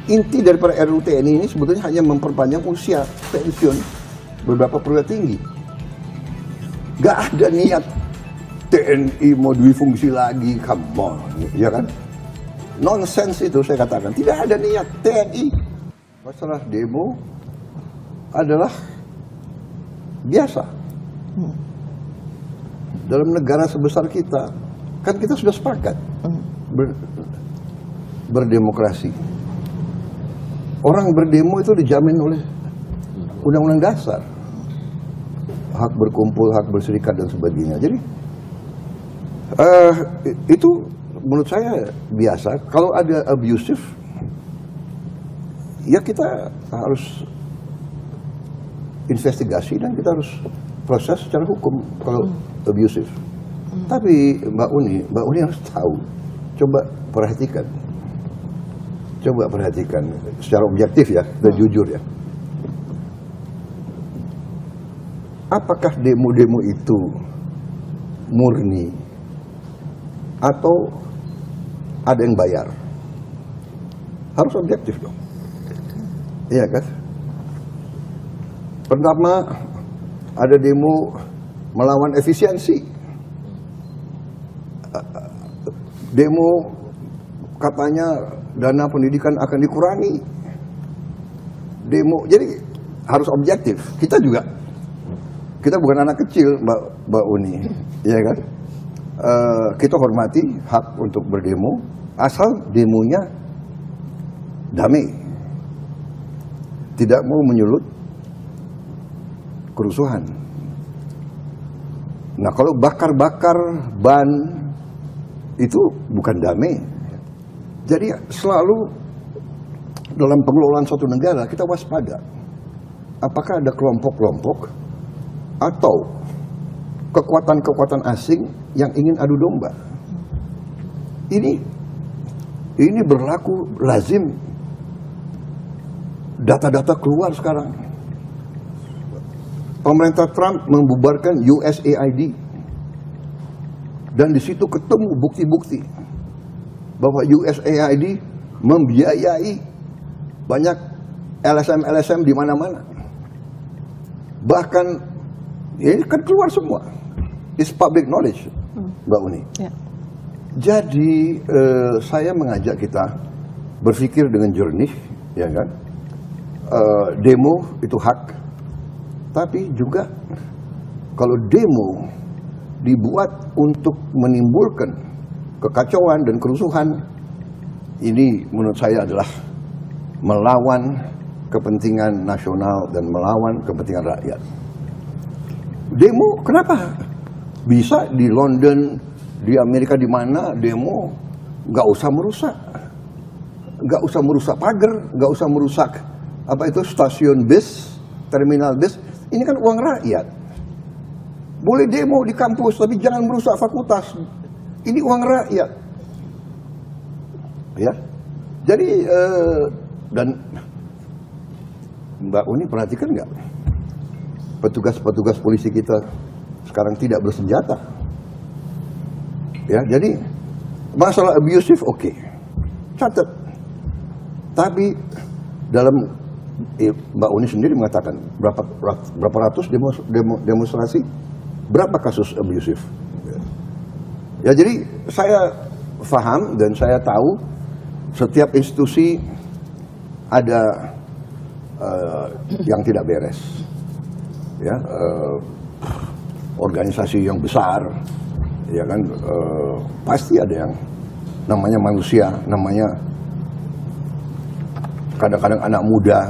inti daripada RUU TNI ini sebetulnya hanya memperpanjang usia pensiun beberapa perwira tinggi. Gak ada niat TNI mau difungsi lagi, come on, ya kan? Nonsense itu saya katakan, tidak ada niat TNI. Masalah demo adalah biasa. Dalam negara sebesar kita, kan kita sudah sepakat berdemokrasi. Orang berdemo itu dijamin oleh Undang-Undang Dasar. Hak berkumpul, hak berserikat, dan sebagainya. Jadi, itu menurut saya biasa. Kalau ada abusive, ya kita harus investigasi dan kita harus proses secara hukum kalau abusive. Tapi Mbak Uni harus tahu. Coba perhatikan secara objektif ya, dan jujur ya. Apakah demo-demo itu murni atau ada yang bayar? Harus objektif dong. Iya kan? Pertama, ada demo melawan efisiensi. Demo katanya dana pendidikan akan dikurangi. Demo, jadi harus objektif. Kita bukan anak kecil, Mbak Uni, ya kan? Kita hormati hak untuk berdemo, asal demonya damai, tidak mau menyulut kerusuhan. Nah, kalau bakar-bakar ban itu bukan damai. Jadi selalu dalam pengelolaan suatu negara kita waspada. Apakah ada kelompok-kelompok atau kekuatan-kekuatan asing yang ingin adu domba? Ini berlaku lazim. Data-data keluar sekarang. Pemerintah Trump membubarkan USAID. Dan di situ ketemu bukti-bukti bahwa USAID membiayai banyak LSM di mana-mana. Bahkan ini kan keluar semua. It's public knowledge, Mbak Uni. Ya. Jadi saya mengajak kita berpikir dengan jernih, ya kan? Demo itu hak, tapi juga kalau demo dibuat untuk menimbulkan kekacauan dan kerusuhan, ini menurut saya adalah melawan kepentingan nasional dan melawan kepentingan rakyat. Demo, kenapa? Bisa di London, di Amerika, di mana demo, nggak usah merusak pagar, nggak usah merusak stasiun bis, terminal bis. Ini kan uang rakyat. Boleh demo di kampus, tapi jangan merusak fakultas. Ini uang rakyat. Ya, jadi dan Mbak Uni perhatikan nggak? Petugas-petugas polisi kita sekarang tidak bersenjata. Ya, jadi masalah abusive oke, catat. Tapi dalam Mbak Uni sendiri mengatakan berapa ratus demonstrasi, berapa kasus abusive. Ya, jadi saya paham dan saya tahu setiap institusi ada yang tidak beres. Ya, organisasi yang besar, ya kan, pasti ada yang namanya manusia, namanya kadang-kadang anak muda,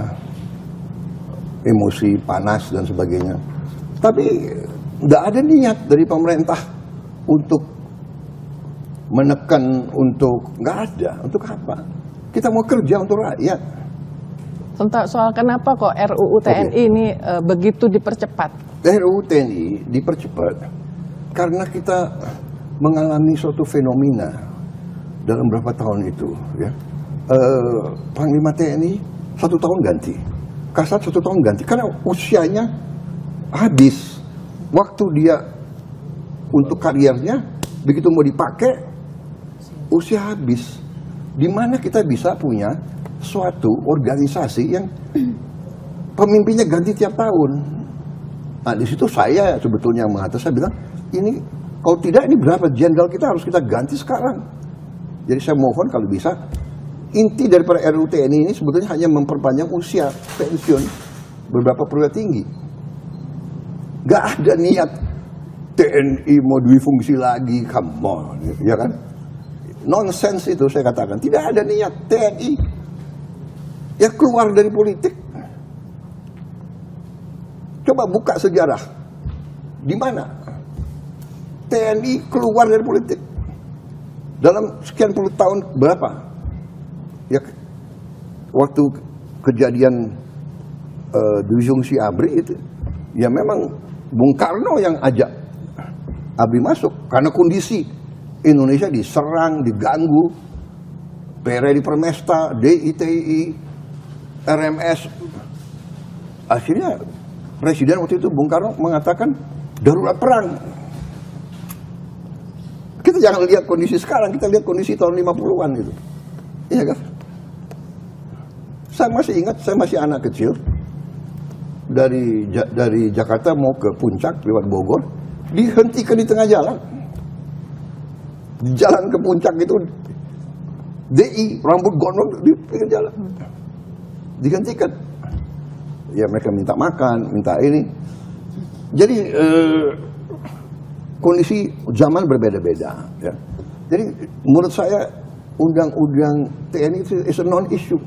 emosi, panas dan sebagainya. Tapi nggak ada niat dari pemerintah untuk menekan, nggak ada. Untuk apa? Kita mau kerja untuk rakyat. Tentang soal kenapa kok RUU TNI ini begitu dipercepat? RUU TNI dipercepat karena kita mengalami suatu fenomena dalam beberapa tahun itu. Ya. Panglima TNI 1 tahun ganti, Kasat 1 tahun ganti, karena usianya habis. Waktu dia untuk karirnya, begitu mau dipakai, usia habis. Di mana kita bisa punya suatu organisasi yang pemimpinnya ganti tiap tahun. Nah, di situ saya sebetulnya mengatakan, saya bilang, ini kalau tidak ini berapa jenderal kita harus kita ganti sekarang. Jadi saya mohon kalau bisa, inti daripada RUU TNI ini sebetulnya hanya memperpanjang usia pensiun beberapa perwira tinggi. Gak ada niat TNI mau difungsi lagi, come on, ya kan? Nonsense itu saya katakan, tidak ada niat TNI ya keluar dari politik. Coba buka sejarah, di mana TNI keluar dari politik dalam sekian puluh tahun berapa? Ya, waktu kejadian Dujung Si ABRI itu, ya memang Bung Karno yang ajak ABRI masuk karena kondisi Indonesia diserang, diganggu, PRI Permesta, DITI, RMS. Akhirnya Presiden waktu itu Bung Karno mengatakan darurat perang. Kita jangan lihat kondisi sekarang, kita lihat kondisi tahun 50-an itu. Iya kan? Saya masih ingat, saya masih anak kecil. Dari Jakarta mau ke Puncak lewat Bogor, dihentikan di tengah jalan. Di jalan ke Puncak itu DI, rambut gondrong di pinggir jalan. Dihentikan. Ya mereka minta makan, minta ini. Jadi kondisi zaman berbeda-beda. Ya. Jadi menurut saya undang-undang TNI itu is a non-issue.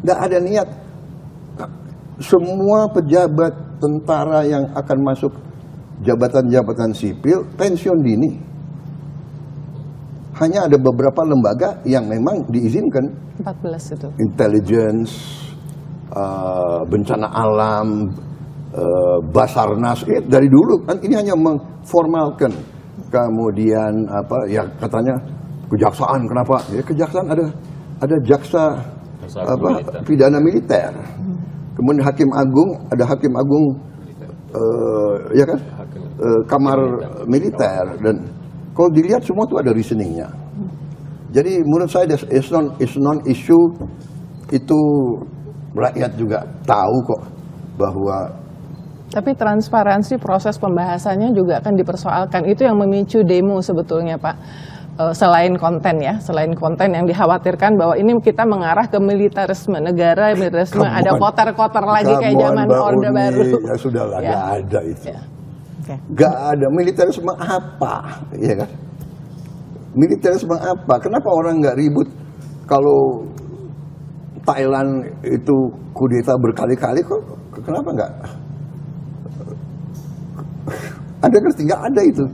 Nggak ada niat. Semua pejabat tentara yang akan masuk jabatan-jabatan sipil pensiun dini. Hanya ada beberapa lembaga yang memang diizinkan. 14 itu. Intelligence, bencana alam, Basarnas, dari dulu kan ini hanya mengformalkan. Kemudian apa ya katanya kejaksaan, kenapa? Ya kejaksaan ada jaksa apa pidana militer. Kemudian hakim agung, ada hakim agung ya kan? Kamar militer, dan kalau dilihat semua itu ada reasoningnya. Jadi menurut saya is non issue, itu rakyat juga tahu kok bahwa. Tapi transparansi proses pembahasannya juga akan dipersoalkan. Itu yang memicu demo sebetulnya, Pak. Selain konten ya, selain konten yang dikhawatirkan bahwa ini kita mengarah ke militerisme negara, militerisme ada kotor-kotor lagi kayak zaman Orde Baru. Ya sudahlah, ya. Gak ada itu. Ya. Okay. Gak ada militerisme apa, ya kan? Militerisme apa? Kenapa orang nggak ribut kalau Thailand itu kudeta berkali-kali, kok kenapa nggak? Anda ngerti nggak ada itu?